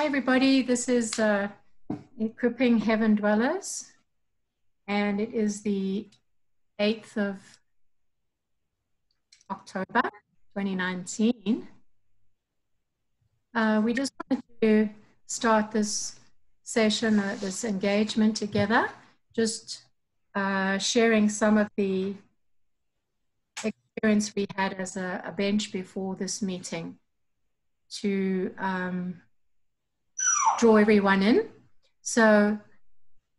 Hi everybody, this is Equipping Heaven Dwellers, and it is the 8th of October 2019. We just wanted to start this session, this engagement together, just sharing some of the experience we had as a bench before this meeting to draw everyone in. So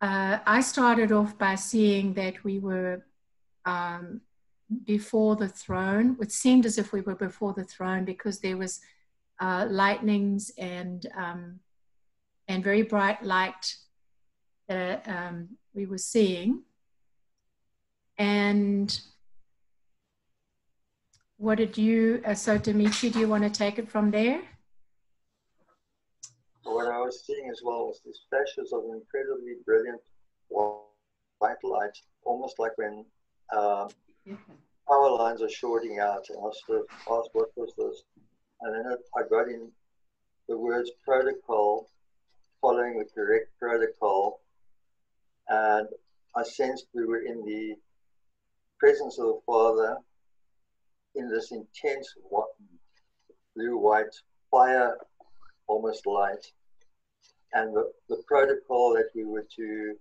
I started off by seeing that we were before the throne. It seemed as if we were before the throne because there was lightnings and very bright light that we were seeing. And what did you, so Dimitri, do you want to take it from there? What I was seeing as well was these flashes of incredibly brilliant white light, almost like when power lines are shorting out. And I sort of asked, what was this? And then I got in the words protocol, following the correct protocol. And I sensed we were in the presence of the Father in this intense blue-white fire, almost light. And the protocol that we were to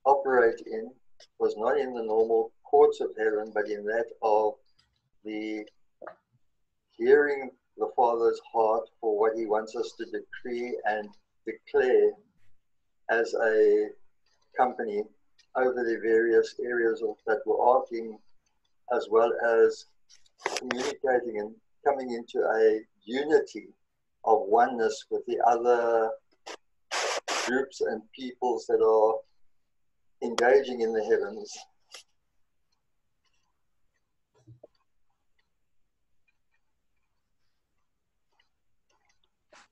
operate in was not in the normal courts of heaven, but in that of the hearing the Father's heart for what he wants us to decree and declare as a company over the various areas that we're arcing, as well as communicating and coming into a unity of oneness with the other groups and peoples that are engaging in the heavens.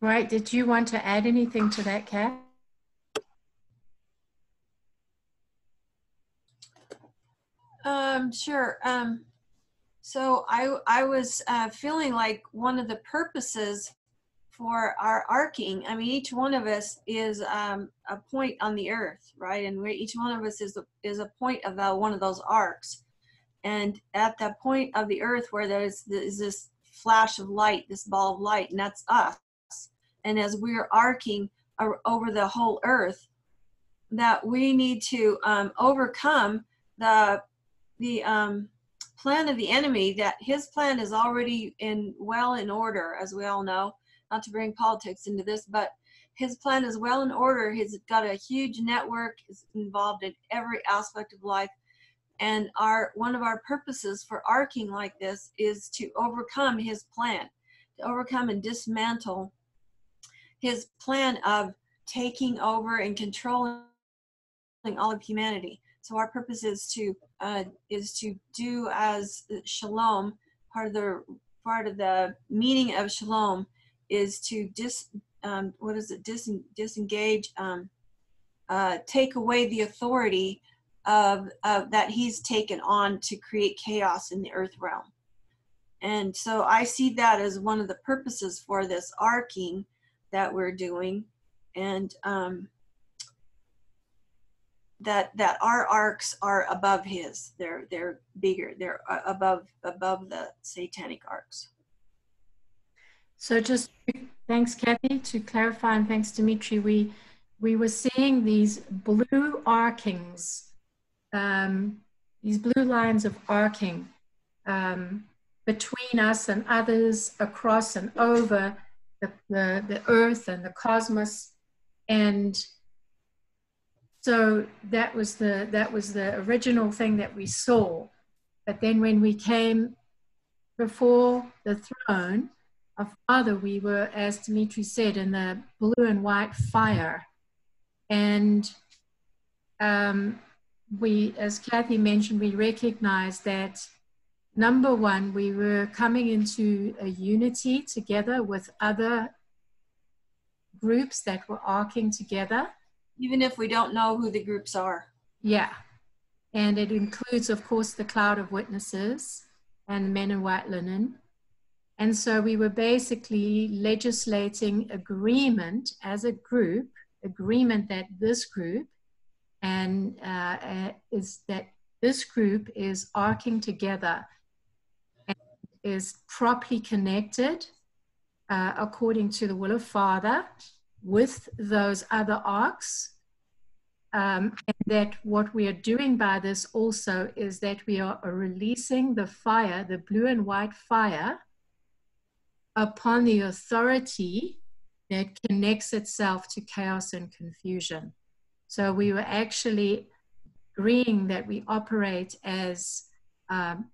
Right, did you want to add anything to that, Kat? Sure. So I was feeling like one of the purposes for our arcing, I mean, each one of us is a point on the earth, right? And each one of us is a point of one of those arcs. And at that point of the earth where there's this flash of light, this ball of light, and that's us. And as we're arcing over the whole earth, that we need to overcome the plan of the enemy, that his plan is already well in order, as we all know. Not to bring politics into this, but his plan is well in order. He's got a huge network, is involved in every aspect of life. And one of our purposes for arcing like this is to overcome his plan, to overcome and dismantle his plan of taking over and controlling all of humanity. So our purpose is to do as shalom. Part of the meaning of shalom is to disengage, take away the authority of that he's taken on to create chaos in the earth realm. And so I see that as one of the purposes for this arcing that we're doing, and that our arcs are above his. They're bigger. They're above the satanic arcs. So just thanks, Kathy, to clarify, and thanks, Dimitri. We were seeing these blue arcings, these blue lines of arcing between us and others, across and over the earth and the cosmos. And so that was the original thing that we saw. But then when we came before the throne of Father, we were, as Dimitri said, in the blue and white fire. And we, as Kathy mentioned, we recognized that, number one, we were coming into a unity together with other groups that were arcing together. Even if we don't know who the groups are. Yeah. And it includes, of course, the cloud of witnesses and men in white linen. And so we were basically legislating agreement as a group, agreement that this group and is that this group is arcing together and is properly connected according to the will of Father with those other arcs. And that what we are doing by this also is that we are releasing the fire, the blue and white fire, upon the authority that connects itself to chaos and confusion. So we were actually agreeing that we operate as well,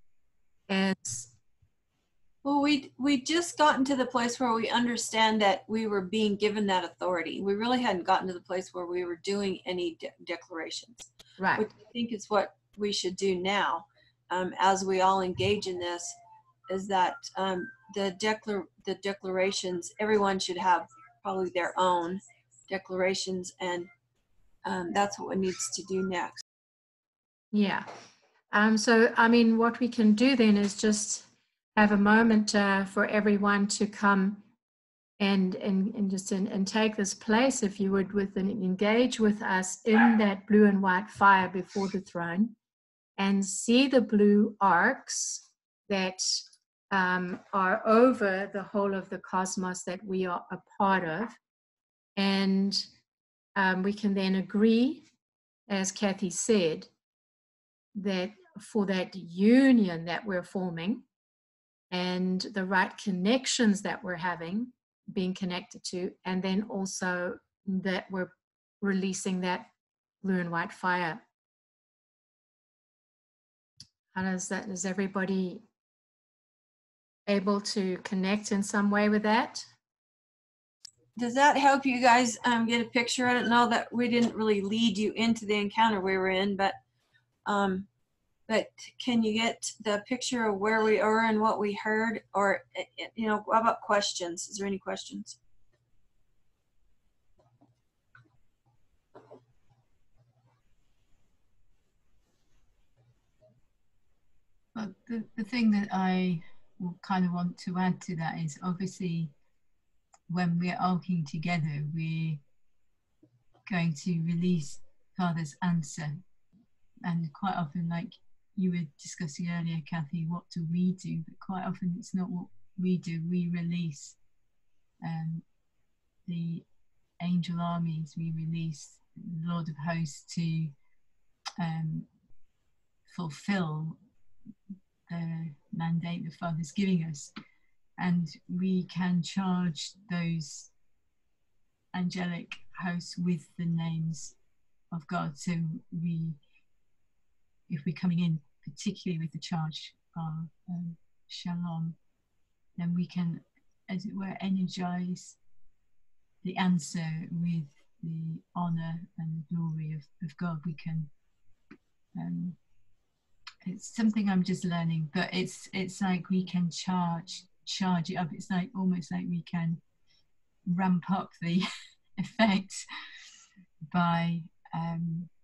we just gotten to the place where we understand that we were being given that authority. We really hadn't gotten to the place where we were doing any declarations, right, which I think is what we should do now, as we all engage in this. Is that the declarations? Everyone should have probably their own declarations, and that's what needs to do next. Yeah. So, I mean, what we can do then is just have a moment for everyone to come and take this place, if you would, and engage with us in that blue and white fire before the throne, and see the blue arcs that are over the whole of the cosmos that we are a part of. And we can then agree, as Kathy said, that for that union that we're forming and the right connections that we're having, being connected to, and then also that we're releasing that blue and white fire. How does that, is everybody able to connect in some way with that? Does that help you guys get a picture? I don't know that we didn't really lead you into the encounter we were in, but can you get the picture of where we are and what we heard? Or, you know, how about questions? Is there any questions? Well, the thing that I kind of want to add to that is, obviously when we're arcing together, we're going to release Father's answer. And quite often, like you were discussing earlier, Kathy, what do we do? But quite often it's not what we do. We release the angel armies, we release the Lord of Hosts to fulfill the mandate the Father's giving us. And we can charge those angelic hosts with the names of God. So if we're coming in particularly with the charge of Shalom, then we can, as it were, energize the answer with the honor and the glory of God. We can, it's something I'm just learning, but it's like we can charge it up. It's like almost like we can ramp up the effect by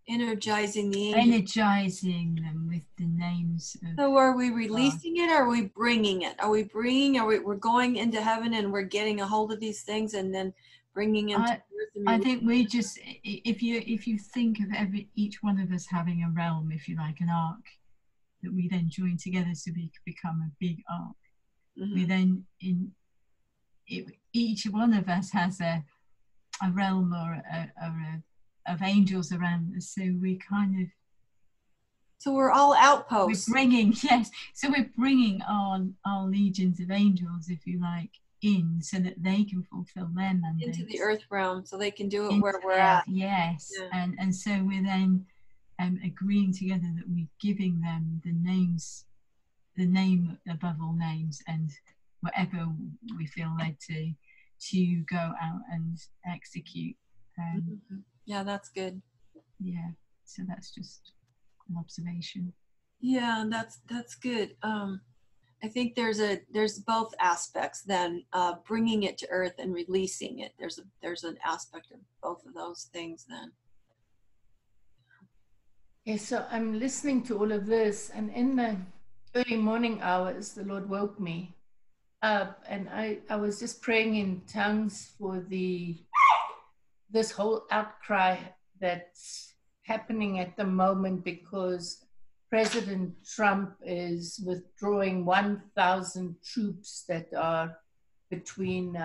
energizing them with the names of. So are we releasing it, or are we bringing it? We're going into heaven and we're getting a hold of these things and then bringing them to earth? I think we just, if you think of each one of us having a realm, if you like, an arc that we then join together so we become a big arc. Mm-hmm. We then each one of us has a realm or of angels around us, so we kind of. So we're all outposts. We're bringing our legions of angels, if you like, in so that they can fulfill their mandate into the earth realm, so they can do it where we're at. Yes, yeah. And so we're then agreeing together that we're giving them the name above all names, and whatever we feel led to go out and execute. Yeah, that's good. Yeah, so that's just an observation. Yeah, that's good. I think there's both aspects then, bringing it to earth and releasing it. There's an aspect of both of those things then. Okay, so I'm listening to all of this, and in the early morning hours, the Lord woke me, and I was just praying in tongues for this whole outcry that's happening at the moment, because President Trump is withdrawing 1,000 troops that are between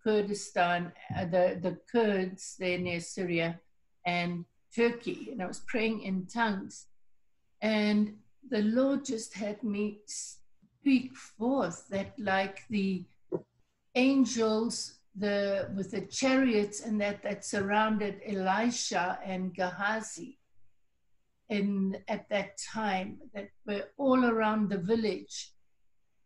Kurdistan, the Kurds there near Syria, and Turkey. And I was praying in tongues, and the Lord just had me speak forth that, like the angels with the chariots and that surrounded Elisha and Gehazi at that time, that were all around the village.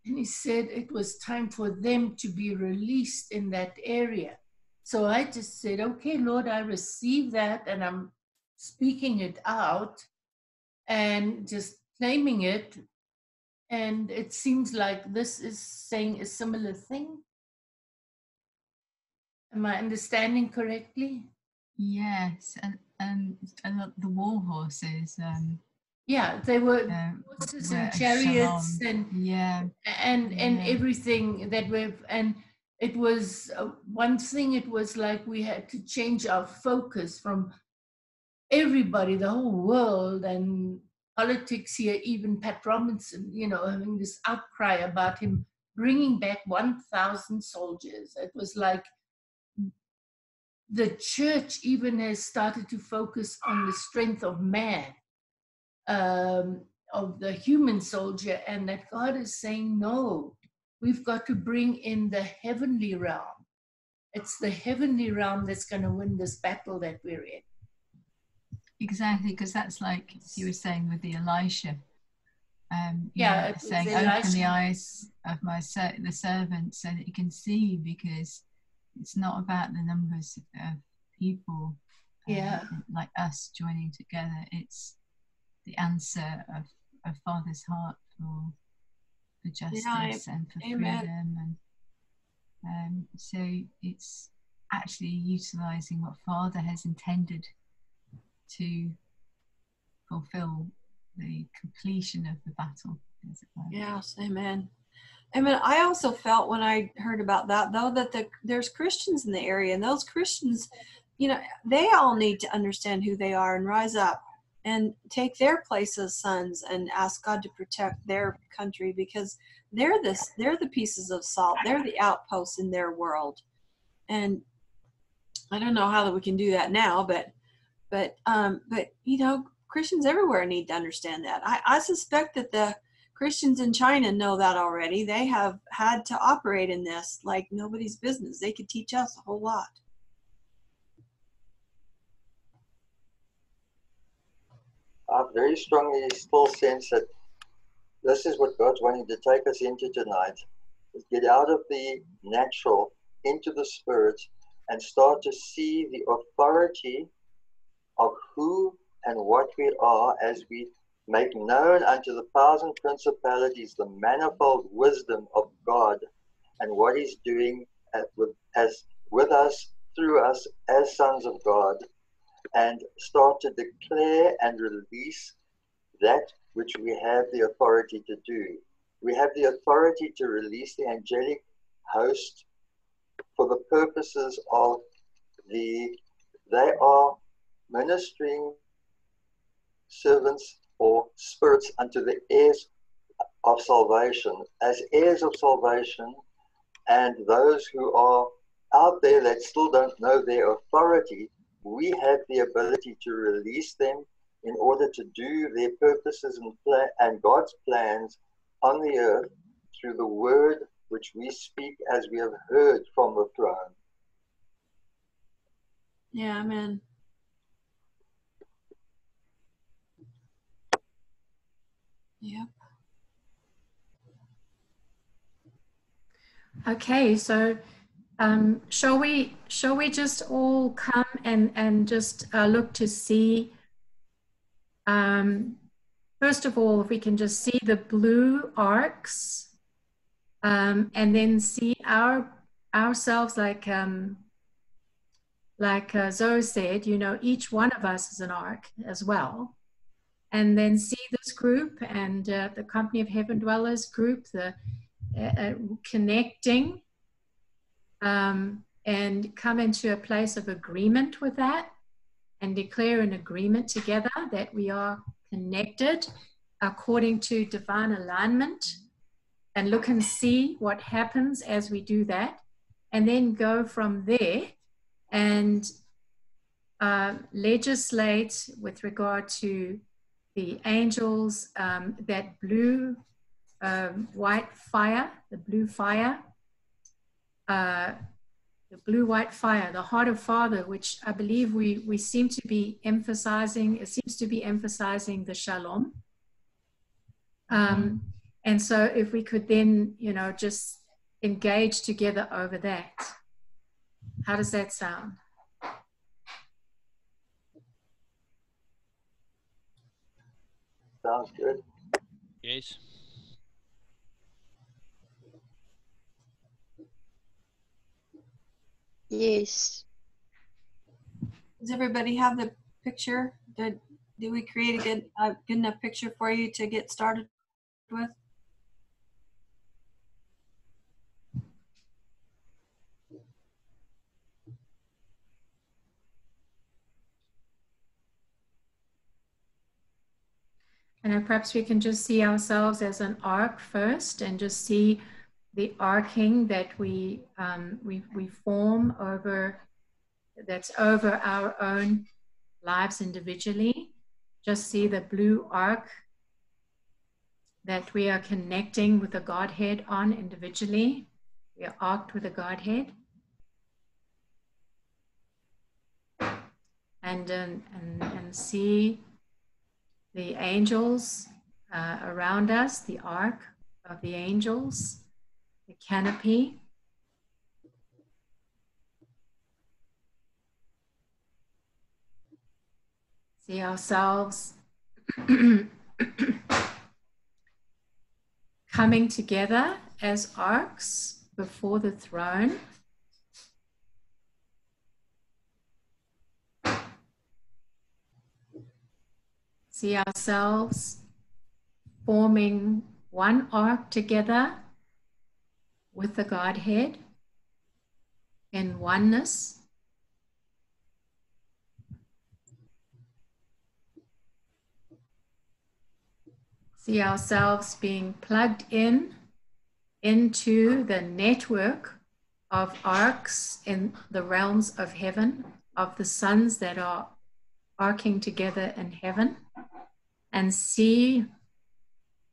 And he said it was time for them to be released in that area. So I just said, okay, Lord, I receive that, and I'm speaking it out and just claiming it. And it seems like this is saying a similar thing. Am I understanding correctly? Yes, and the war horses. Yeah, they were horses and chariots and everything that were, and it was one thing. It was like we had to change our focus from everybody, the whole world, and politics here. Even Pat Robinson, having this outcry about him bringing back 1,000 soldiers. It was like the church even has started to focus on the strength of man, of the human soldier, and that God is saying, no, we've got to bring in the heavenly realm. It's the heavenly realm that's going to win this battle that we're in. Exactly, because that's like you were saying with the Elisha. Saying, open the eyes of the servant so that you can see, because it's not about the numbers of people like us joining together. It's the answer of Father's heart for justice and for freedom. And so it's actually utilizing what Father has intended to fulfill the completion of the battle, as it were. Yes, amen. Amen. I also felt when I heard about that, though, that there's Christians in the area, and those Christians, they all need to understand who they are and rise up and take their place as sons and ask God to protect their country, because they're the pieces of salt. They're the outposts in their world. And I don't know how that we can do that now, but Christians everywhere need to understand that. I suspect that the Christians in China know that already. They have had to operate in this like nobody's business. They could teach us a whole lot. I very strongly still sense that this is what God's wanting to take us into tonight, is get out of the natural into the spirit and start to see the authority of who and what we are, as we make known unto the thousand principalities the manifold wisdom of God and what He's doing with us, through us, as sons of God, and start to declare and release that which we have the authority to do. We have the authority to release the angelic host for the purposes of they are ministering servants or spirits unto the heirs of salvation. As heirs of salvation, and those who are out there that still don't know their authority, we have the ability to release them in order to do their purposes and God's plans on the earth through the word which we speak as we have heard from the throne. Yeah, amen. Yep. Okay, so shall we just all come and just look to see, first of all, if we can just see the blue arcs, and then see ourselves like Zoe said, each one of us is an ark as well. And then see this group and the Company of Heaven Dwellers group, the connecting, and come into a place of agreement with that and declare an agreement together that we are connected according to divine alignment, and look and see what happens as we do that, and then go from there and legislate with regard to the angels, that blue, white fire, the blue fire, the blue-white fire, the heart of Father, which I believe we seem to be emphasizing. It seems to be emphasizing the shalom. And so if we could then, just engage together over that. How does that sound? Sounds good. Yes. Yes. Does everybody have the picture? Did we create a good enough picture for you to get started with? And perhaps we can just see ourselves as an arc first, and just see the arcing that we form over, that's over our own lives individually. Just see the blue arc that we are connecting with the Godhead on individually. We are arced with the Godhead. And see the angels around us, the ark of the angels, the canopy. See ourselves coming together as arcs before the throne. See ourselves forming one arc together with the Godhead in oneness. See ourselves being plugged into the network of arcs in the realms of heaven, of the suns that are arcing together in heaven, and see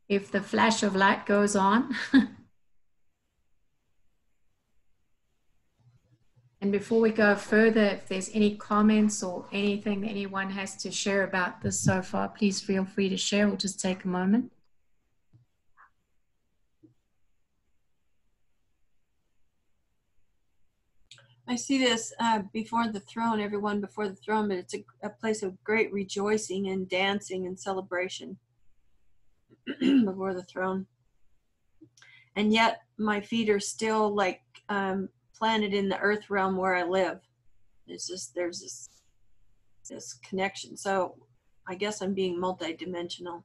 if the flash of light goes on. And before we go further, if there's any comments or anything that anyone has to share about this so far, please feel free to share. We'll just take a moment. I see this before the throne, everyone before the throne, but it's a place of great rejoicing and dancing and celebration before the throne. And yet my feet are still like planted in the earth realm where I live. There's this connection. So I guess I'm being multidimensional.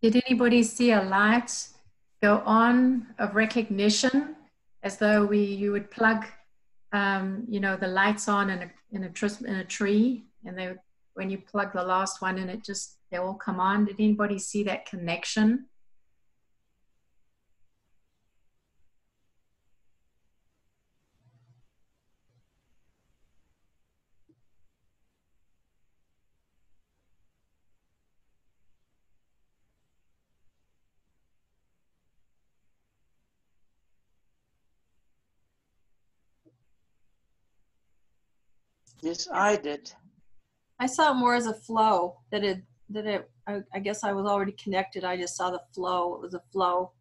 Did anybody see a light go on of recognition, as though you would plug, you know, the lights on in a tree, and when you plug the last one in, they all come on? Did anybody see that connection? Yes, I did. I saw it more as a flow I guess I was already connected. I just saw the flow. It was a flow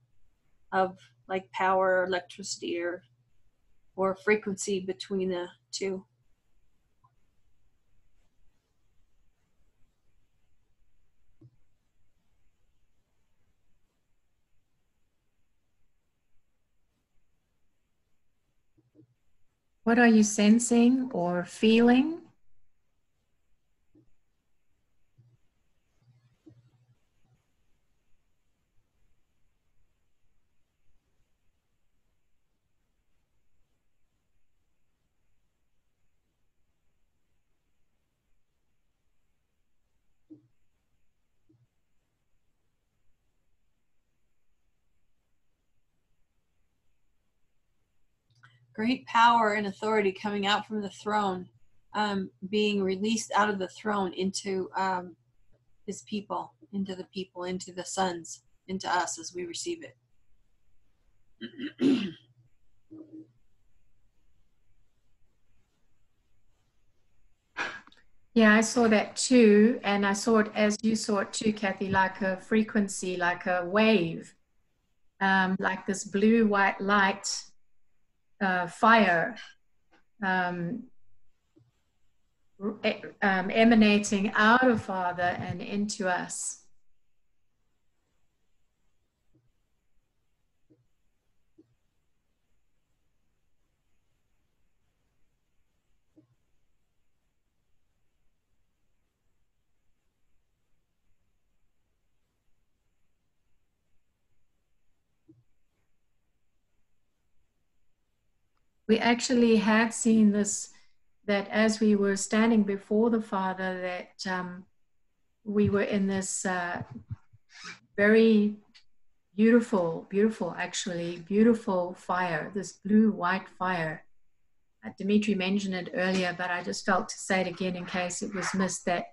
of like power, electricity, or frequency between the two. What are you sensing or feeling? Great power and authority coming out from the throne, being released out of the throne into his people, into the sons, into us as we receive it. Yeah, I saw that too. And I saw it as you saw it too, Kathy, like a frequency, like a wave, like this blue-white light, fire, emanating out of Father and into us. We actually had seen this, that as we were standing before the Father, that we were in this very beautiful fire, this blue-white fire. Dimitri mentioned it earlier, but I just felt to say it again in case it was missed, that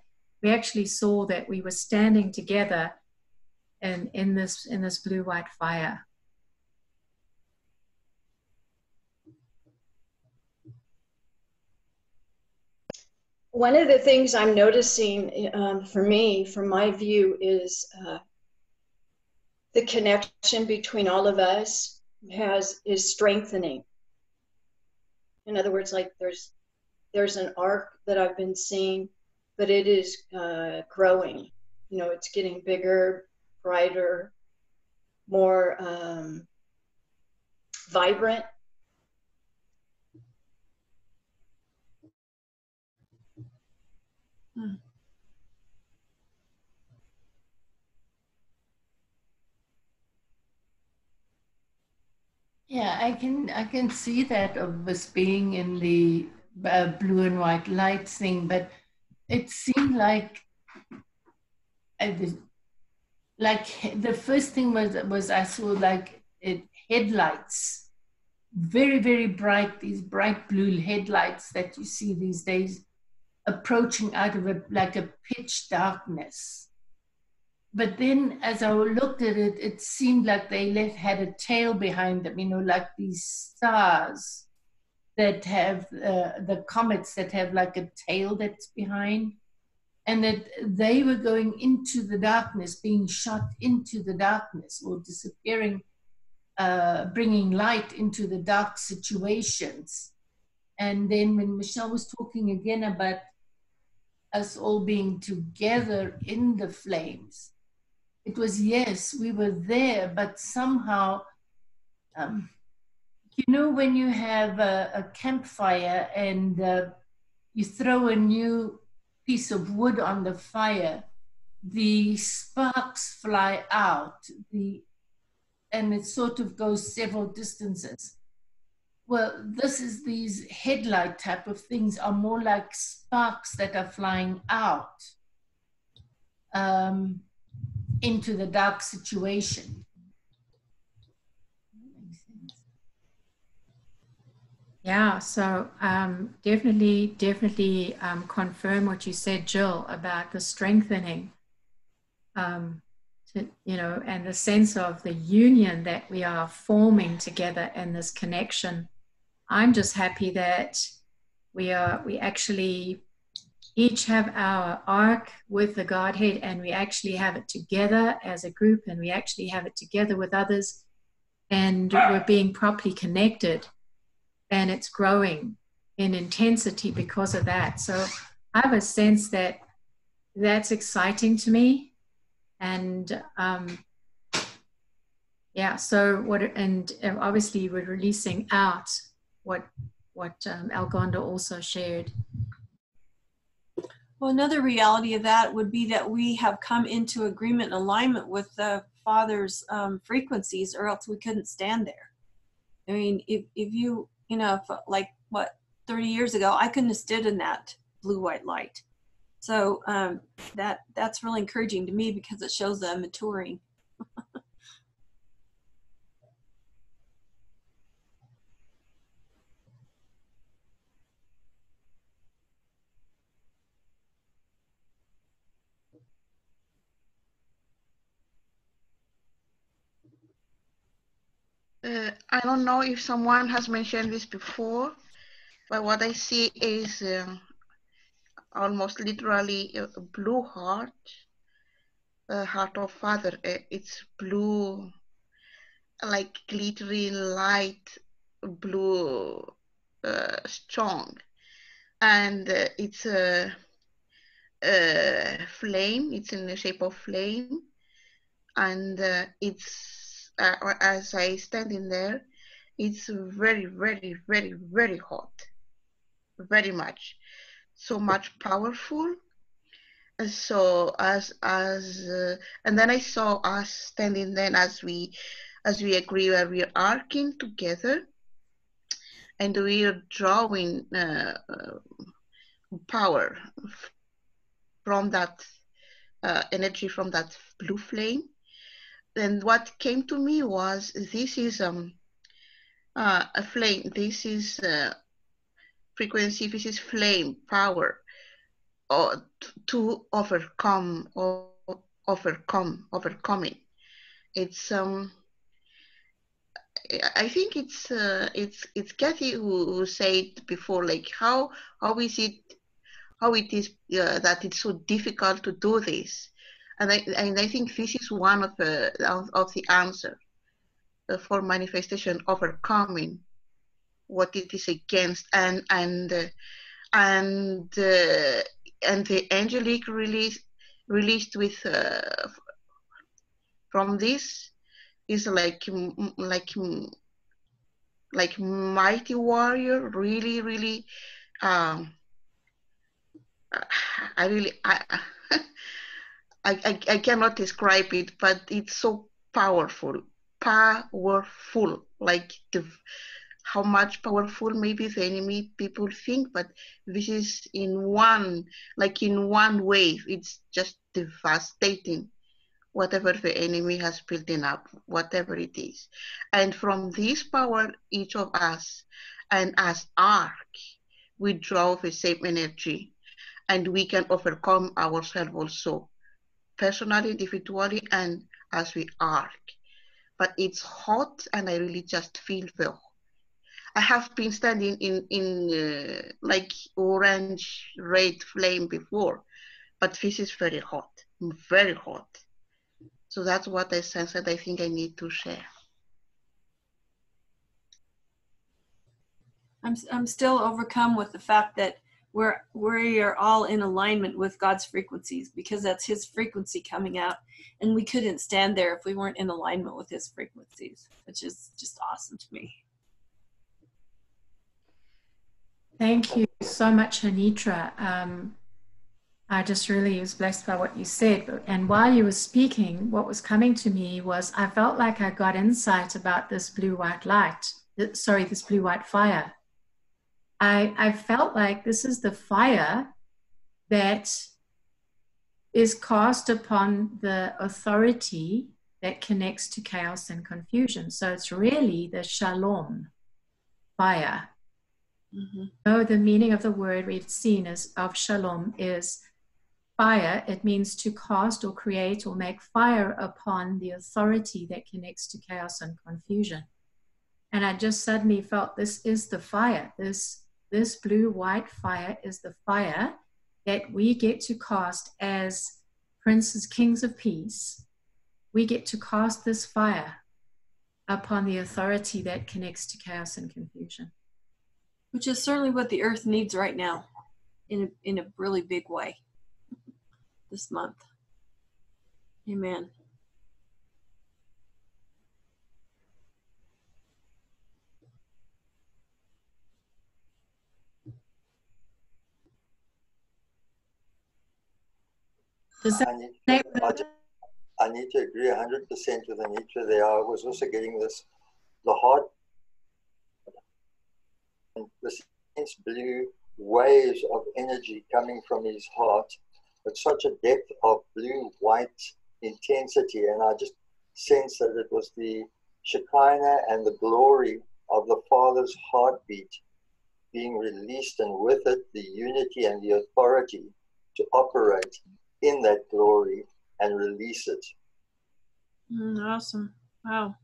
we actually saw that we were standing together in this blue-white fire. One of the things I'm noticing for me, from my view, is the connection between all of us is strengthening. In other words, like there's an arc that I've been seeing, but it is growing. You know, it's getting bigger, brighter, more vibrant. Yeah, I can see that of us being in the blue and white light thing, but it seemed like the first thing was I saw like headlights, very, very bright, these bright blue headlights that you see these days, approaching out of like a pitch darkness. But then as I looked at it, it seemed like they had a tail behind them, you know, like these stars that have the comets that have like a tail that's behind, and that they were going into the darkness, being shot into the darkness, or disappearing, bringing light into the dark situations. And then when Michelle was talking again about us all being together in the flames, it was, yes, we were there, but somehow, you know, when you have a campfire and you throw a new piece of wood on the fire, the sparks fly out, and it sort of goes several distances. Well, these headlight type of things are more like sparks that are flying out into the dark situation. Yeah, so definitely confirm what you said, Jill, about the strengthening, and the sense of the union that we are forming together and this connection. I'm just happy that we actually each have our arc with the Godhead, and we actually have it together as a group, and we actually have it together with others, and we're being properly connected, and it's growing in intensity because of that. So I have a sense that that's exciting to me. And and obviously we're releasing out what Algonda also shared. Well, another reality of that would be that we have come into agreement and alignment with the Father's frequencies, or else we couldn't stand there. I mean, if you, like 30 years ago, I couldn't have stood in that blue-white light. So that's really encouraging to me, because it shows that I'm maturing. I don't know if someone has mentioned this before, but what I see is almost literally a blue heart, a heart of Father. It's blue, like glittery light blue, strong, and it's a flame. It's in the shape of flame, and it's as I stand in there, it's very, very, very, very hot, very much, so much powerful. So and then I saw us standing then as we agree where we are arcing together, and we are drawing power from that energy, from that blue flame. Then what came to me was, this is a flame, this is frequency, this is flame power, or to overcome, or overcoming. It's I think it's Kathy who said before, like how is it, how it is that it's so difficult to do this, and I think this is one of the answer for manifestation, overcoming what it is against, and the angelic released with from this is like mighty warrior, really I really I cannot describe it, but it's so powerful, like how much powerful maybe the enemy people think, but this is in one wave. It's just devastating whatever the enemy has built up, whatever it is. And from this power, each of us, and as arc, we draw the same energy, and we can overcome ourselves also, personally, individually, and as we arc. But it's hot, and I really just feel I have been standing in like orange red flame before, but this is very hot, very hot. So that's what I sense that I think I need to share. I'm still overcome with the fact that we are all in alignment with God's frequencies, because that's His frequency coming out, and we couldn't stand there if we weren't in alignment with His frequencies, which is just awesome to me. Thank you so much, Hanitra. I just really was blessed by what you said. And while you were speaking, what was coming to me was I felt like I got insight about this blue-white light. Sorry, this blue-white fire. I felt like this is the fire that is cast upon the authority that connects to chaos and confusion. So it's really the shalom fire. Mm-hmm. No, the meaning of the word we've seen is of shalom is fire. It means to cast or create or make fire upon the authority that connects to chaos and confusion. And I just suddenly felt this is the fire. This blue-white fire is the fire that we get to cast as princes, kings of peace. We get to cast this fire upon the authority that connects to chaos and confusion. Which is certainly what the earth needs right now in a really big way this month. Amen. Does that I need to agree 100% with Anitra there. I was also getting the heart, and this intense blue waves of energy coming from his heart, with such a depth of blue-white intensity. And I just sensed that it was the Shekinah and the glory of the Father's heartbeat being released, and with it the unity and the authority to operate in that glory and release it. Awesome. Wow.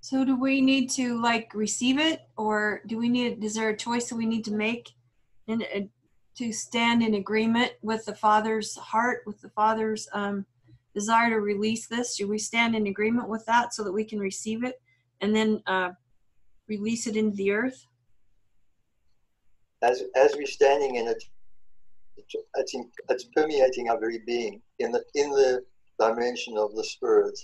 So do we need to like receive it, or is there a choice that we need to make and to stand in agreement with the Father's heart, with the Father's desire to release this? Should we stand in agreement with that so that we can receive it and then release it into the earth? As we're standing in it, it's permeating our very being in the dimension of the spirit.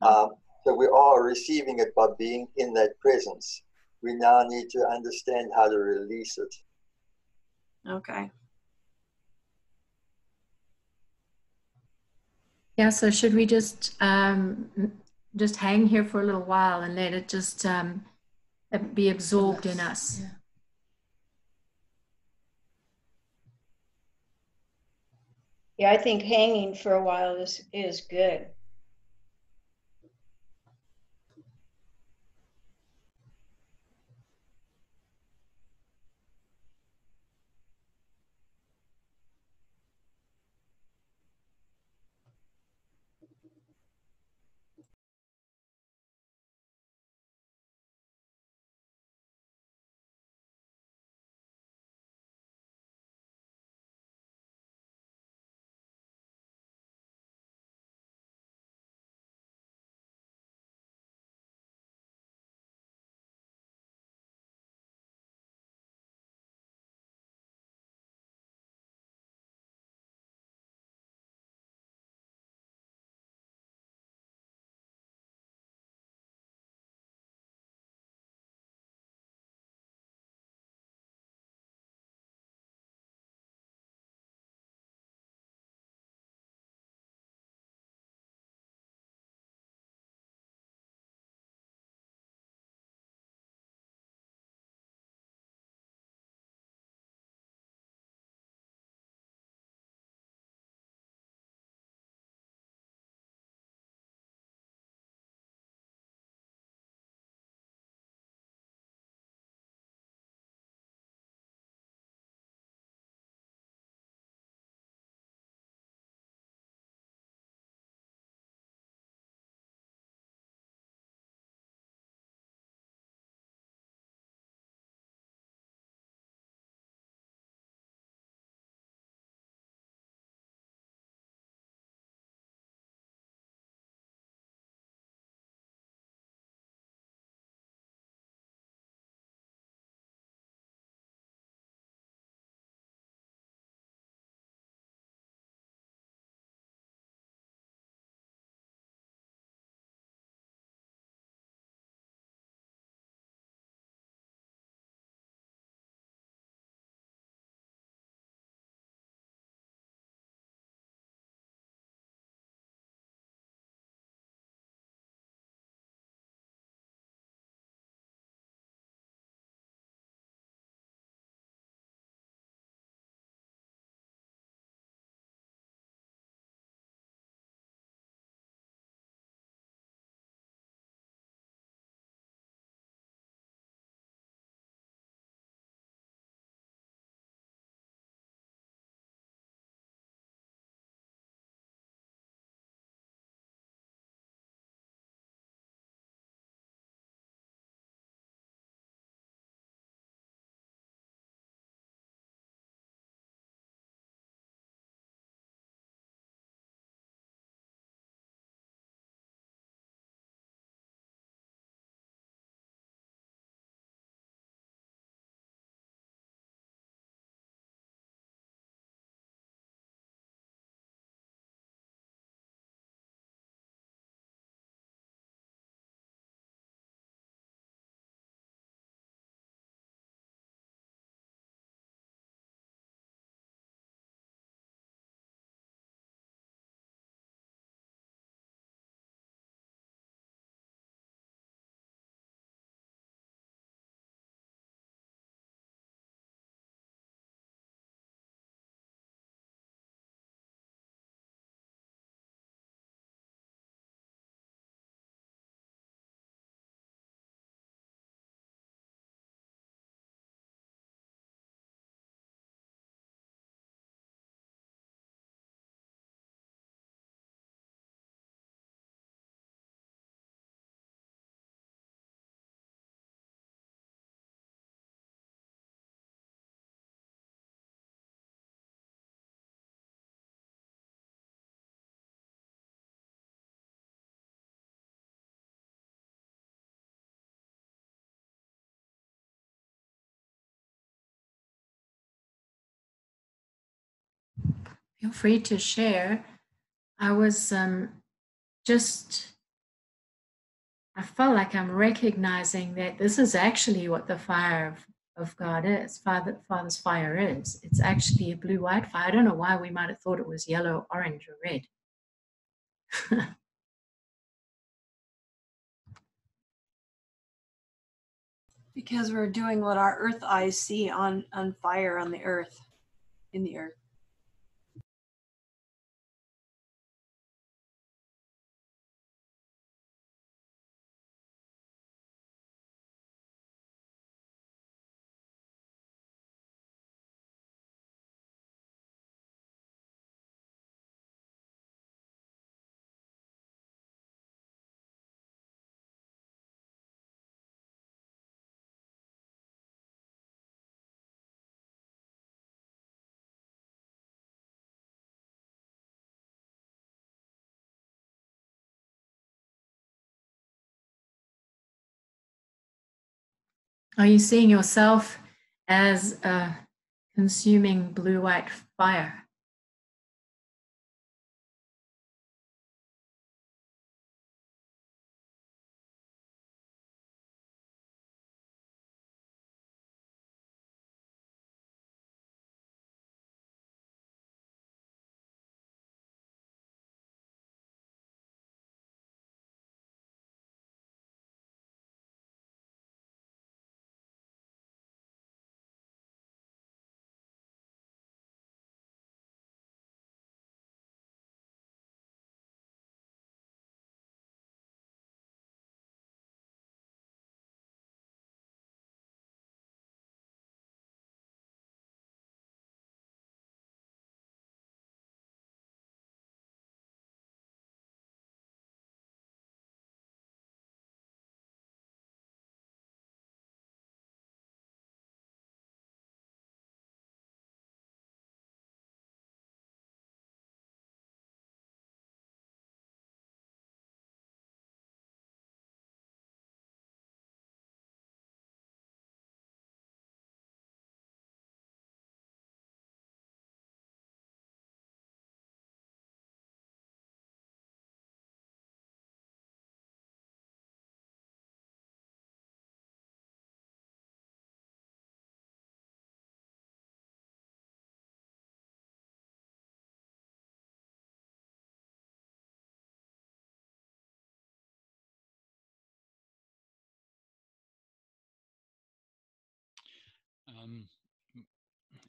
So we are receiving it by being in that presence. We now need to understand how to release it. Okay. Yeah, so should we just hang here for a little while and let it just be absorbed in us? Yeah. Yeah, I think hanging for a while is good. Feel free to share. I was I felt like I'm recognizing that this is actually what the fire of God is, Father's fire is. It's actually a blue-white fire. I don't know why we might have thought it was yellow, orange, or red. Because we're doing what our earth eyes see on fire on the earth, in the earth. Are you seeing yourself as consuming blue-white fire?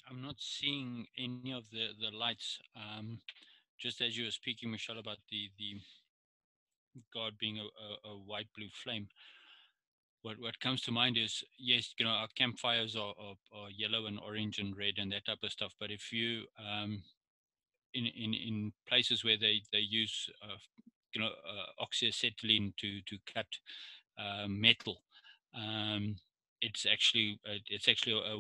I'm not seeing any of the lights. Just as you were speaking, Michelle, about the God being a white blue flame. What comes to mind is, yes, our campfires are yellow and orange and red and that type of stuff. But if you in places where they use oxyacetylene to cut metal, it's actually a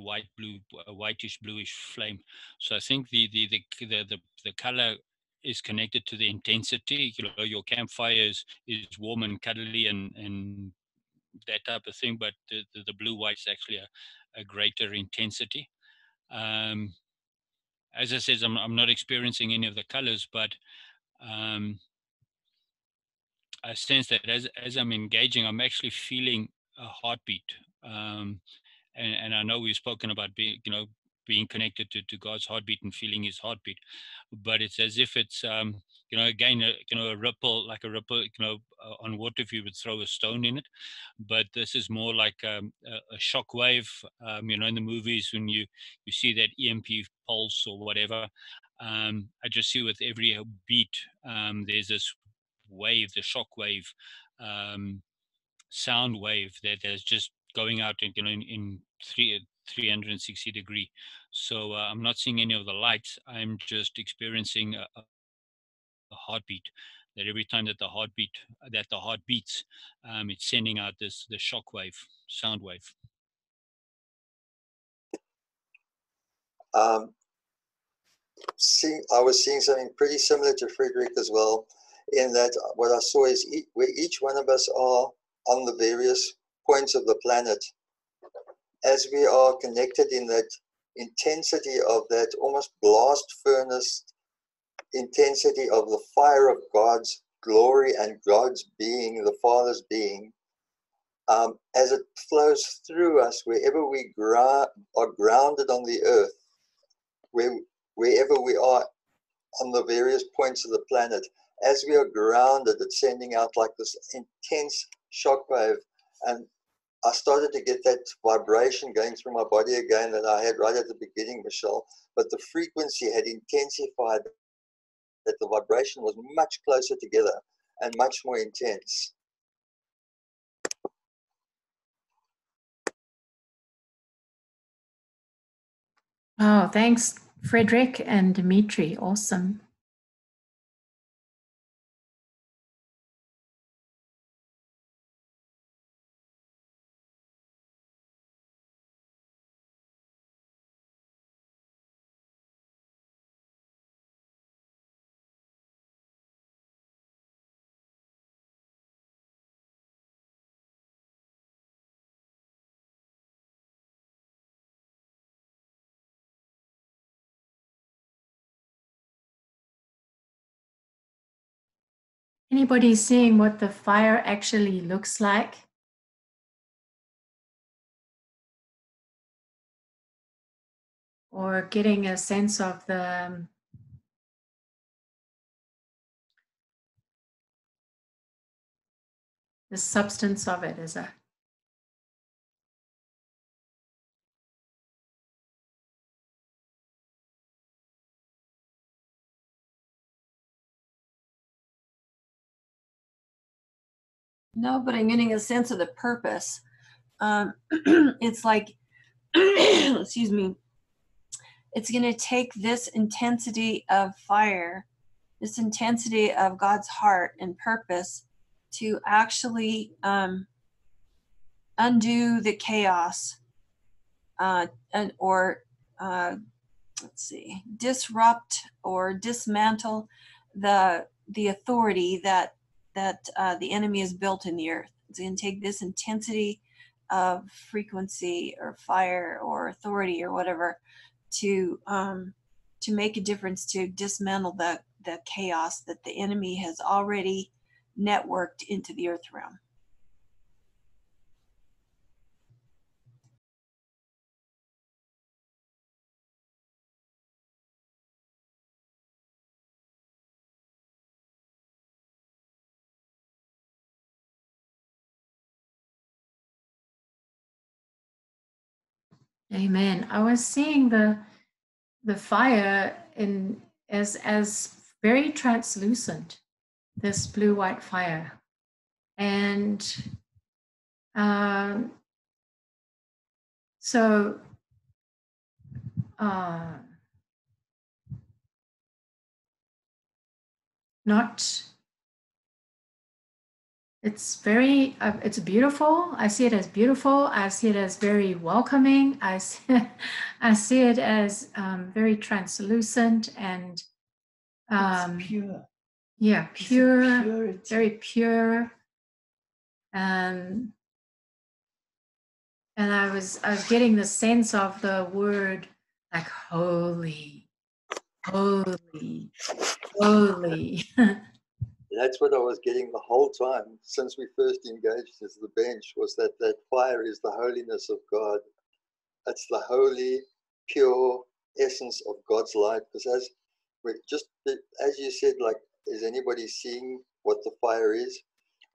whitish bluish flame. So I think the color is connected to the intensity. Your campfire is warm and cuddly and that type of thing, but the blue white is actually a greater intensity. As I said, I'm not experiencing any of the colors, but I sense that as I'm engaging, I'm actually feeling a heartbeat. And I know we've spoken about being connected to God's heartbeat and feeling His heartbeat, but it's as if it's again a ripple, like a ripple on water if you would throw a stone in it, but this is more like a shock wave. In the movies when you see that EMP pulse or whatever, I just see with every beat there's this wave, the shock wave, sound wave that is just going out in 360 degree. So I'm not seeing any of the lights. I'm just experiencing a heartbeat. That every time that the heart beats, it's sending out the shock wave, sound wave. I was seeing something pretty similar to Frederick as well, in that what I saw is where each one of us are on the various points of the planet, as we are connected in that intensity of that almost blast furnace intensity of the fire of God's glory and God's being, the Father's being, as it flows through us wherever we are grounded on the earth, wherever we are on the various points of the planet. As we are grounded, it's sending out like this intense shockwave. And I started to get that vibration going through my body again that I had right at the beginning, Michelle. But the frequency had intensified, that the vibration was much closer together and much more intense. Oh, thanks, Frederick and Dimitri. Awesome. Anybody seeing what the fire actually looks like? Or getting a sense of the substance of it as a No, but I'm getting a sense of the purpose. It's like, excuse me, it's going to take this intensity of fire, this intensity of God's heart and purpose to actually undo the chaos disrupt or dismantle the authority that the enemy has built in the earth. It's going to take this intensity of frequency or fire or authority or whatever to make a difference, to dismantle the chaos that the enemy has already networked into the earth realm. Amen. I was seeing the fire as very translucent, this blue-white fire, and so it's very it's beautiful. I see it as beautiful. I see it as very welcoming. I see it as very translucent and it's pure. Yeah, pure, very pure. And I was getting the sense of the word like holy, holy, holy. That's what I was getting the whole time since we first engaged as the bench, was that fire is the holiness of God. It's the holy, pure essence of God's light. Because as you said, like, is anybody seeing what the fire is?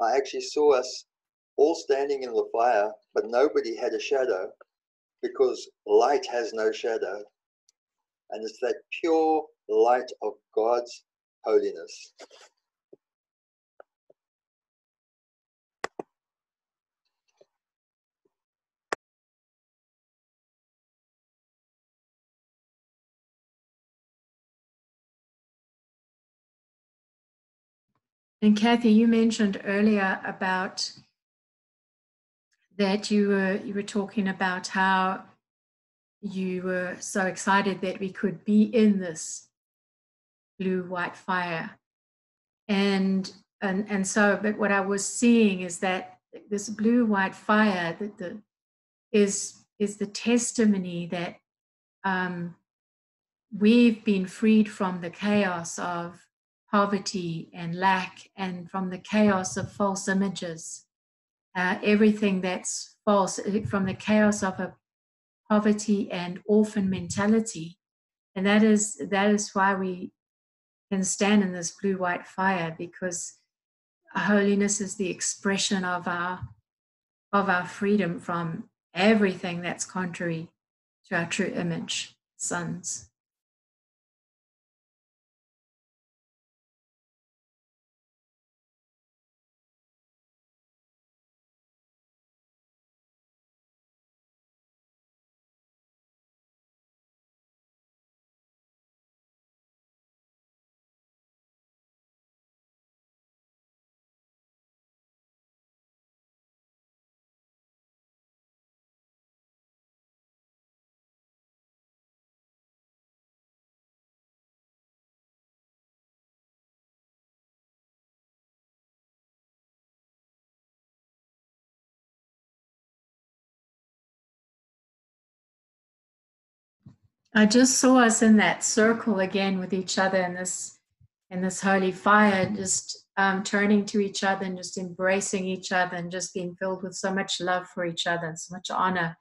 I actually saw us all standing in the fire, but nobody had a shadow, because light has no shadow. And it's that pure light of God's holiness. And Kathy, you mentioned earlier about that you were talking about how you were so excited that we could be in this blue-white fire. And so, but what I was seeing is that this blue-white fire is the testimony that we've been freed from the chaos of poverty and lack, and from the chaos of false images, everything that's false, from the chaos of a poverty and orphan mentality. And that is why we can stand in this blue-white fire, because holiness is the expression of our freedom from everything that's contrary to our true image, sons. I just saw us in that circle again with each other in this holy fire, just turning to each other and just embracing each other and just being filled with so much love for each other and so much honor.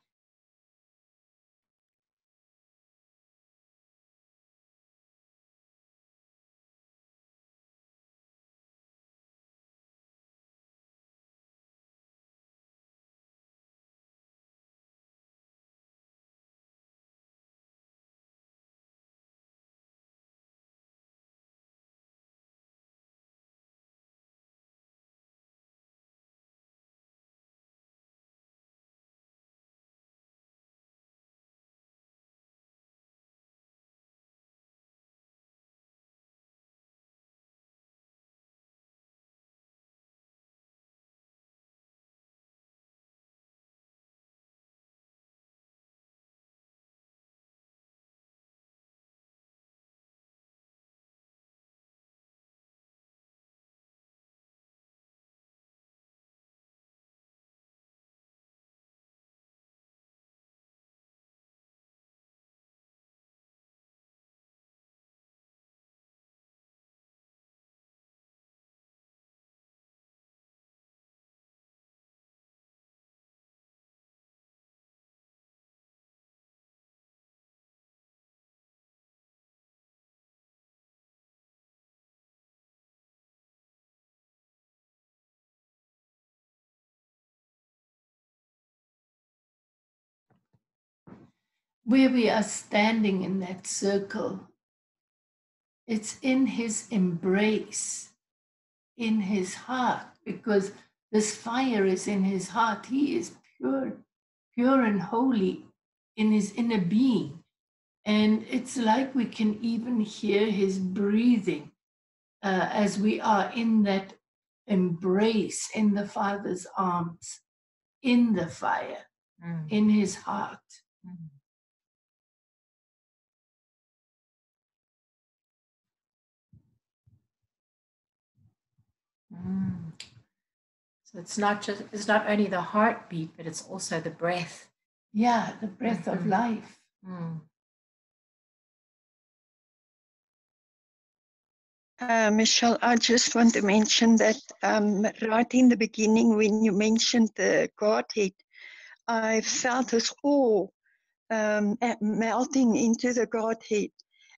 Where we are standing in that circle, it's in his embrace, in his heart, because this fire is in his heart. He is pure and holy in his inner being. And it's like we can even hear his breathing as we are in that embrace, in the Father's arms, in the fire, in his heart. So it's not only the heartbeat, but it's also the breath. Yeah, the breath of life. Michelle, I just want to mention that right in the beginning, when you mentioned the Godhead, I felt this awe melting into the Godhead.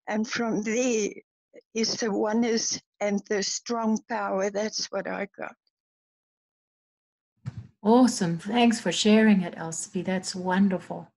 And from there is the oneness and the strong power. That's what I got. Awesome. Thanks for sharing it, Elsie. That's wonderful.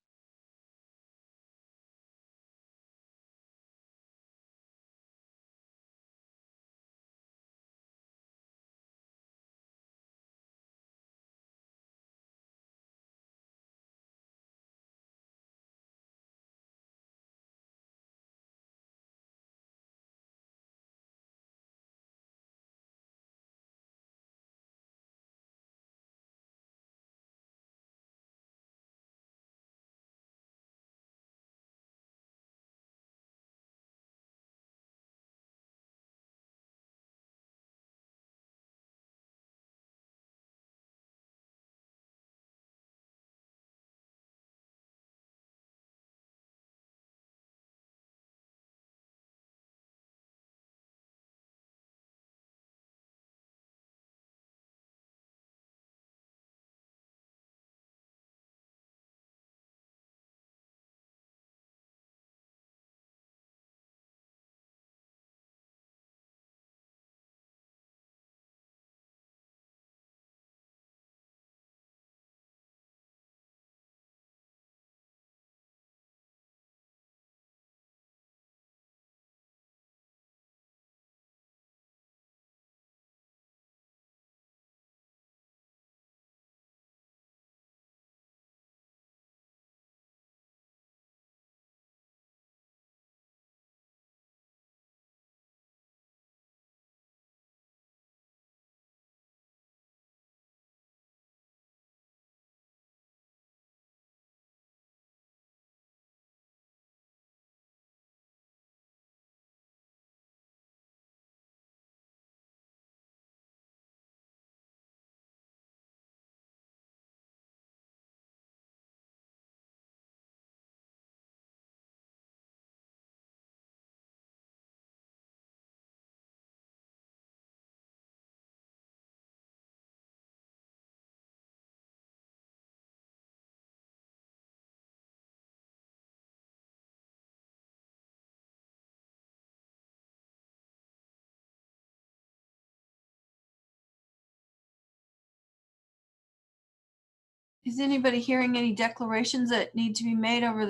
Is anybody hearing any declarations that need to be made over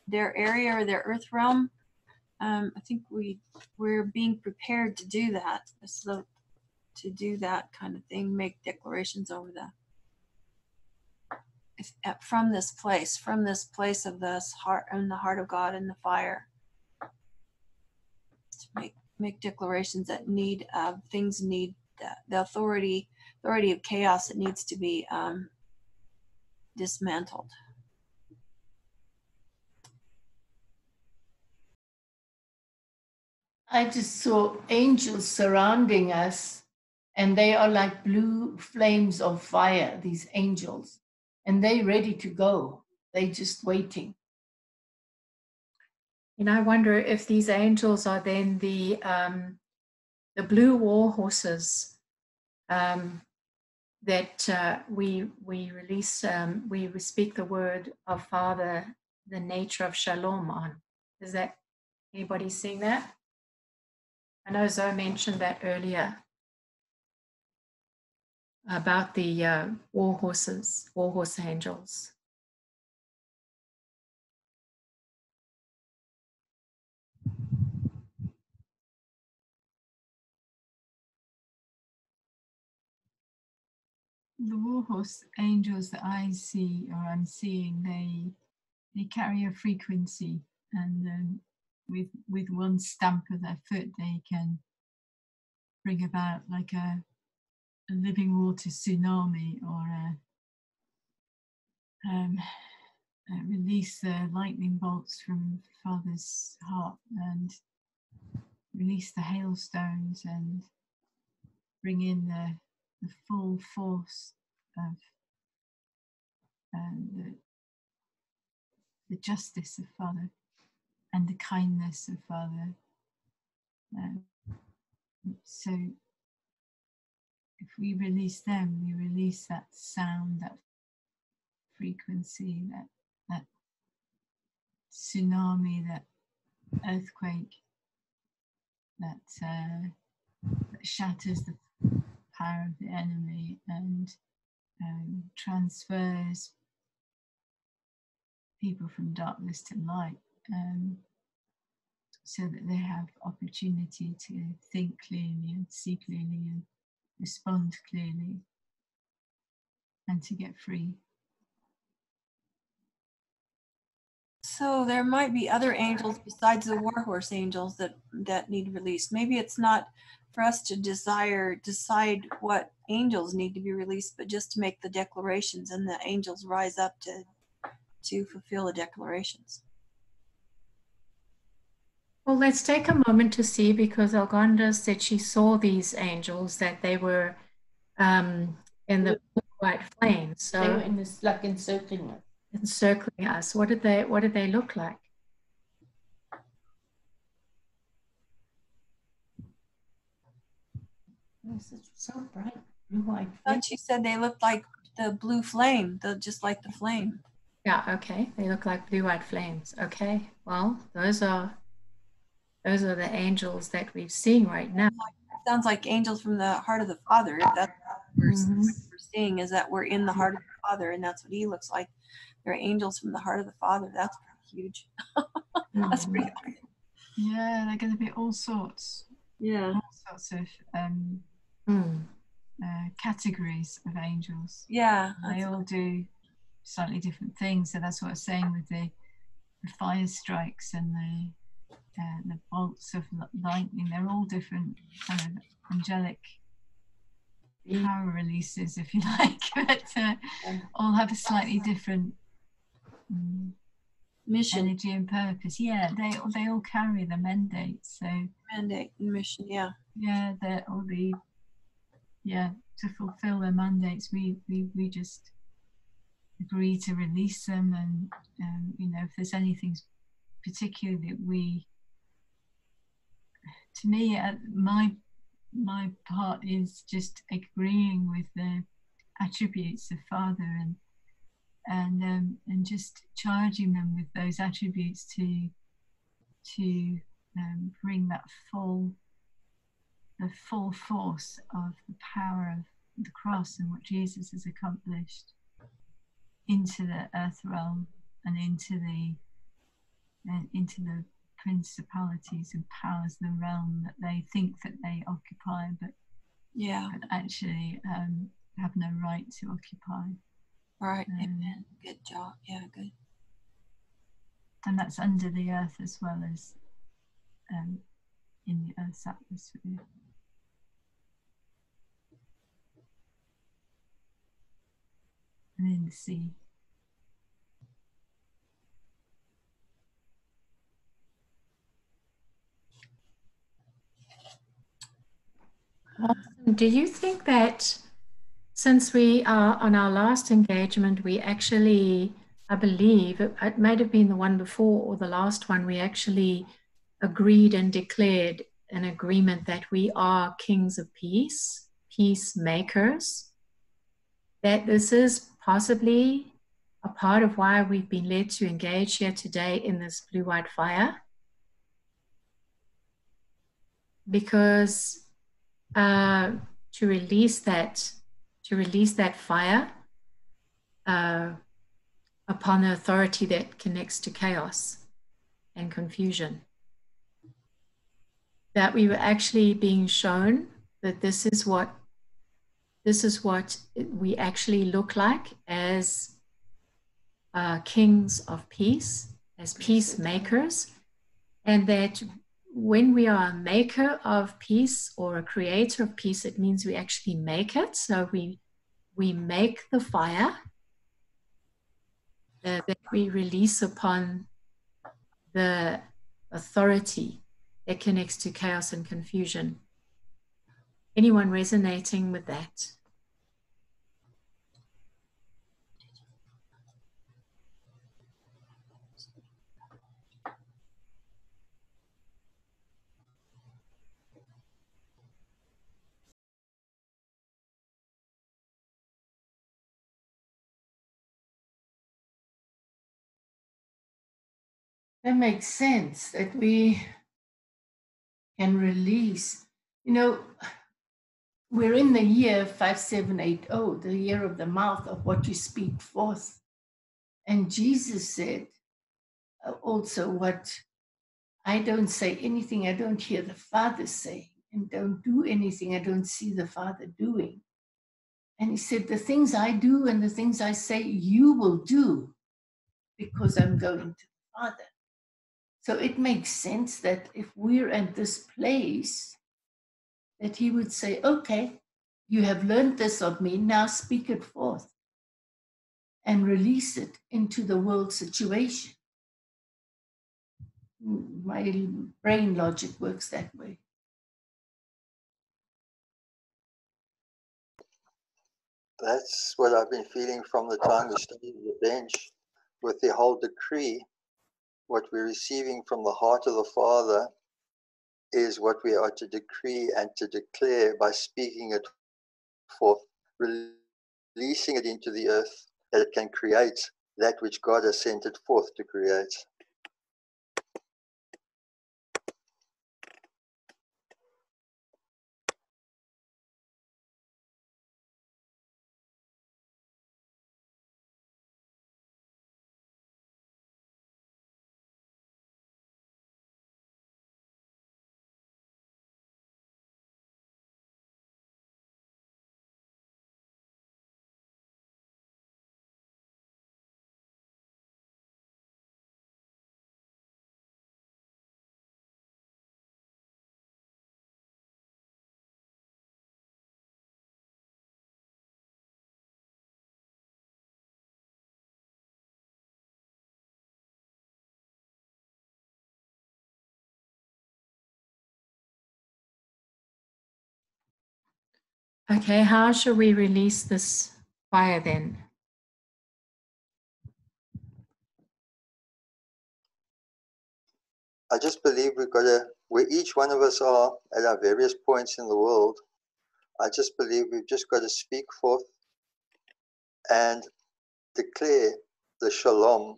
their area or their earth realm? I think we're being prepared to do that. So to do that kind of thing, make declarations over from this place of this heart and the heart of God and the fire. To make declarations that need things need the authority of chaos that needs to be dismantled. I just saw angels surrounding us, and they are like blue flames of fire, these angels, and they're ready to go. They're just waiting. And I wonder if these angels are then the blue war horses that we release. We speak the word of Father, the nature of Shalom on. Is that anybody seeing that? I know Zoe mentioned that earlier about the war horse angels. The warhorse angels that I see or I'm seeing, they carry a frequency, and with one stamp of their foot they can bring about like a living water tsunami, or release the lightning bolts from Father's heart, and release the hailstones, and bring in the full force of the justice of Father and the kindness of Father. So if we release them, we release that sound, that frequency, that tsunami, that earthquake, that shatters the power of the enemy and transfers people from darkness to light, so that they have opportunity to think clearly and see clearly and respond clearly and to get free. So there might be other angels besides the warhorse angels that need released. Maybe it's not for us to decide what angels need to be released, but just to make the declarations, and the angels rise up to fulfill the declarations. Well, let's take a moment to see, because Algonda said she saw these angels, that they were in the white flames. So they were in this, like encircling us. Encircling us. What did they look like? Yes, it's so bright, blue white. I thought you said they looked like the blue flame, just like the flame. Yeah, okay. They look like blue-white flames. Okay. Well, those are the angels that we're seeing right now. Sounds like angels from the heart of the Father. If that's what we're seeing, is that we're in the heart of the Father, and that's what he looks like. They're angels from the heart of the Father. That's pretty huge. That's pretty hard. Yeah, they're going to be all sorts. Yeah. All sorts of categories of angels. Yeah. They all do slightly different things. So that's what I was saying with the fire strikes and the bolts of lightning. They're all different kind of angelic power releases, if you like, but all have a slightly different mission, energy and purpose. Yeah, they all carry the mandate. So mandate and mission. Yeah. Yeah, they're all to fulfill their mandates. We just agree to release them, and if there's anything particular that to me, my part is just agreeing with the attributes of Father, and just charging them with those attributes to bring that the full force of the power of the cross and what Jesus has accomplished. into the earth realm and into the principalities and powers, the realm that they think that they occupy, but actually have no right to occupy. Right. Amen. Good job. Yeah, good. And that's under the earth as well as in the earth's atmosphere. And in the sea. Awesome. Do you think that since we are on our last engagement, we actually, I believe, it might have been the one before or the last one, we actually agreed and declared an agreement that we are kings of peace, peacemakers, that this is possibly a part of why we've been led to engage here today in this blue-white fire? Because to release that fire upon the authority that connects to chaos and confusion. That we were actually being shown that this is what we actually look like as kings of peace, as peacemakers, and that when we are a maker of peace or a creator of peace, it means we actually make it. So we make the fire that we release upon the authority that connects to chaos and confusion. Anyone resonating with that? That makes sense, that we can release. You know, we're in the year 5780, the year of the mouth, of what you speak forth. And Jesus said also, what I don't say anything I don't hear the Father say, and don't do anything I don't see the Father doing. And he said, the things I do and the things I say, you will do, because I'm going to the Father. So it makes sense that if we're at this place, that he would say, okay, you have learned this of me, now speak it forth and release it into the world situation. My brain logic works that way. That's what I've been feeling from the time we studied the bench with the whole decree. What we're receiving from the heart of the Father is what we are to decree and to declare by speaking it forth, releasing it into the earth, that it can create that which God has sent it forth to create. Okay, how shall we release this fire then? I just believe we've got to, where each one of us are at our various points in the world, I just believe we've just got to speak forth and declare the shalom,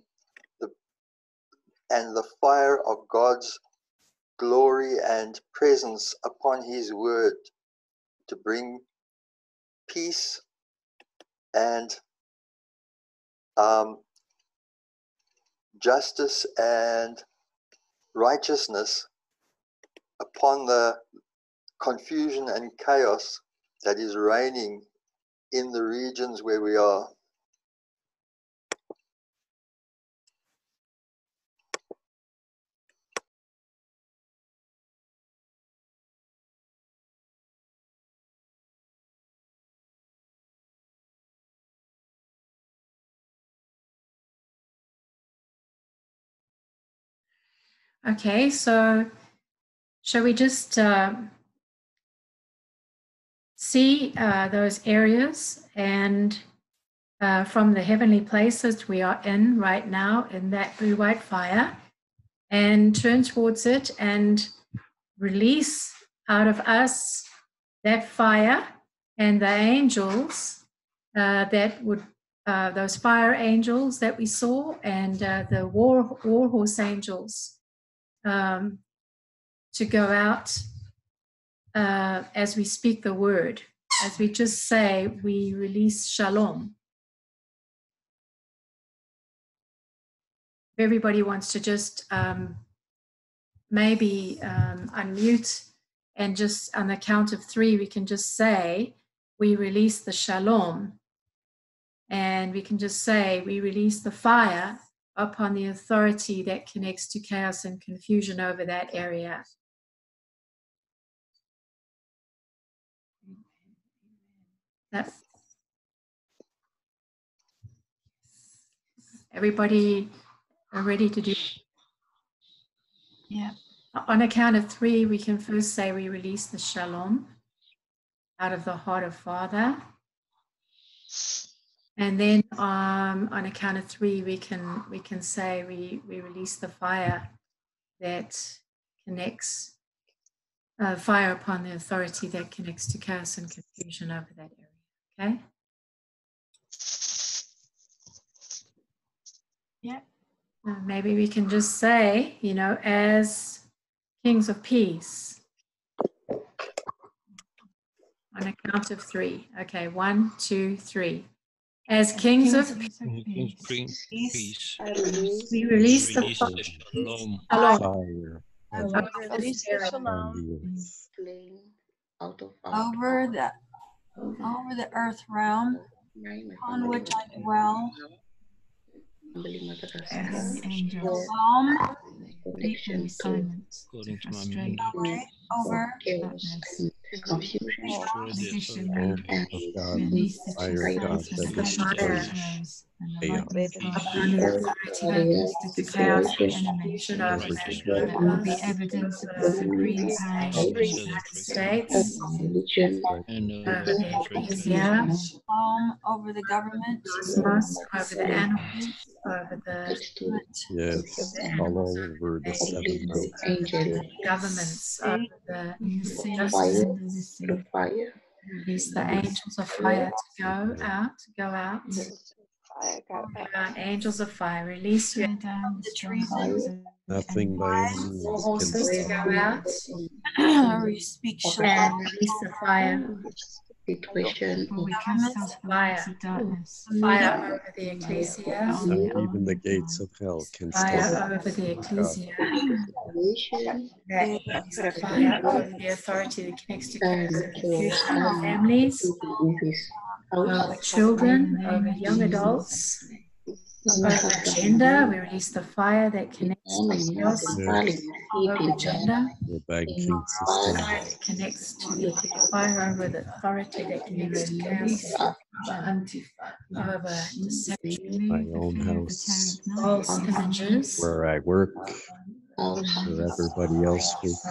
and the fire of God's glory and presence upon his word to bring peace and justice and righteousness upon the confusion and chaos that is reigning in the regions where we are. Okay, so shall we just see those areas and from the heavenly places we are in right now in that blue-white fire, and turn towards it and release out of us that fire and the angels that would, those fire angels that we saw, and the war horse angels to go out as we speak the word. As we just say, we release shalom. If everybody wants to just maybe unmute, and just on the count of 3, we can just say, we release the shalom. And we can just say, we release the fire upon the authority that connects to chaos and confusion over that area. Everybody are ready to do? Yeah. On a count of 3, we can first say we release the shalom out of the heart of Father. And then on a count of 3, we can say we release the fire that connects, fire upon the authority that connects to chaos and confusion over that area. Okay? Yeah. Maybe we can just say, you know, as kings of peace. On a count of 3. Okay, 1, 2, 3. As kings of peace, we release the shalom. Fire. Release the shalom over the earth realm on which I dwell. Shalom according to my memory, over confusion, release the fire of God that destroys that will be evidence of the supreme power of the United States and over the government, over the animals, over the all over the 7 mountains, governments, over the justice, release the angels of fire to go out. Angels of fire, release your nothing by any means horses to go out. or you speak shalom. And release the fire. for we cast out the lights of darkness. Fire over the ecclesia. even the gates of hell can Fire stand over the ecclesia. Fire over the authority that connects to chaos and confusion over families, over children, over young adults, over gender. We release the fire that connects to chaos over gender. the banking Fire system, that connects to the fire over the authority that connects to chaos over deception, my own house, false images. where I work, where everybody else works.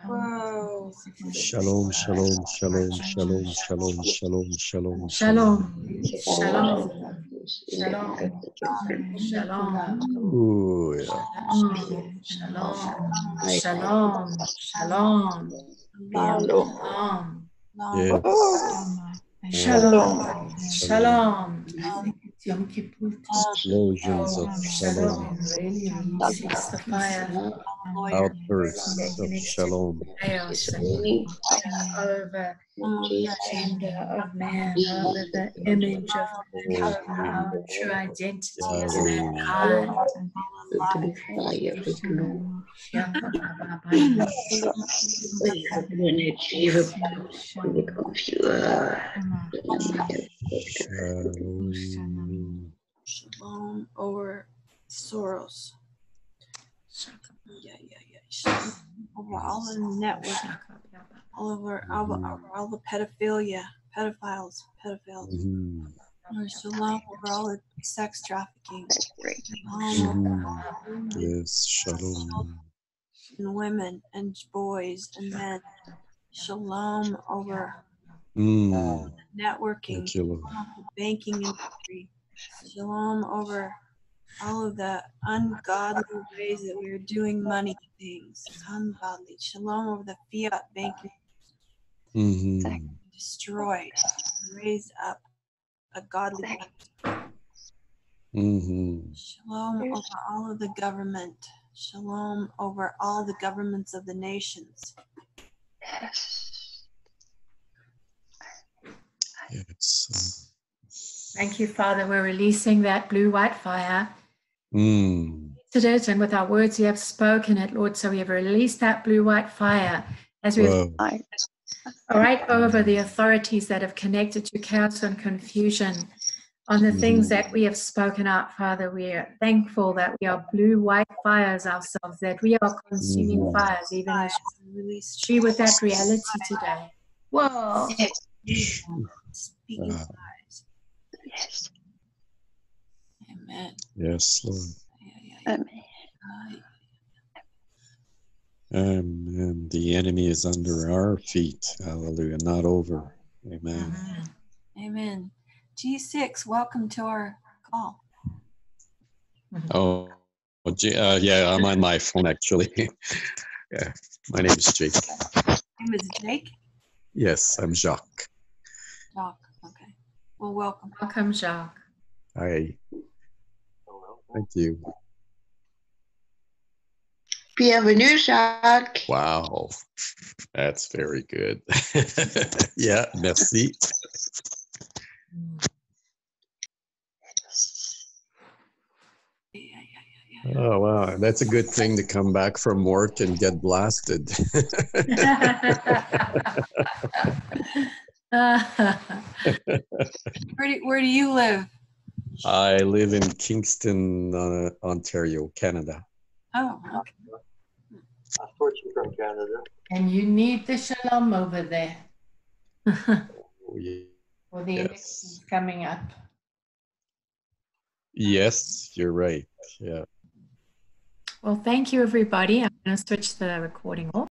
Whoa. Shalom, shalom, shalom, shalom, shalom, shalom, shalom, Shalom, shalom, shalom, shalom, Ooh, yeah. shalom, shalom, shalom, shalom, Yes. shalom, shalom. Yom Kippur. Explosions of shalom. Really releases the fire. Outbursts of shalom. Chaos and over the agenda of man, over the image of our true identity as mankind. Shalom. Shalom over Soros. Shalom over all the network, all over all the pedophiles. Shalom over all the sex trafficking. Yes, shalom. And women and boys and men. Shalom over Mm. networking, Thank you, Lord. banking industry. Shalom over all of the ungodly ways that we are doing money things. It's ungodly. Shalom over the fiat banking. Destroyed. Raise up a godly. Shalom over all of the government. Shalom over all the governments of the nations. Yes. Thank you, Father. We're releasing that blue-white fire. It is, and with our words, you have spoken it, Lord. So we have released that blue-white fire as we have right over the authorities that have connected to chaos and confusion on the things that we have spoken out, Father. We are thankful that we are blue-white fires ourselves, that we are consuming fires, even as we agree with that reality today. Whoa. Speaking lies. Yes. Amen. Yes, Lord. Amen. Amen. The enemy is under our feet. Hallelujah. Not over. Amen. Amen. G6, welcome to our call. Oh, yeah, I'm on my phone actually. Yeah, my name is Jake. Name is Jake? Yes, I'm Jacques. Jacques, okay. Well, welcome. Welcome, Jacques. Hi. Thank you. Bienvenue, Jacques. Wow, that's very good. Yeah, merci. Oh, wow. That's a good thing to come back from work and get blasted. Where do you live? I live in Kingston, Ontario, Canada. Oh, okay. I thought you were from Canada. And you need the shalom over there Oh, yeah. for the elections coming up. Yes, you're right. Yeah. Well, thank you, everybody. I'm going to switch the recording off.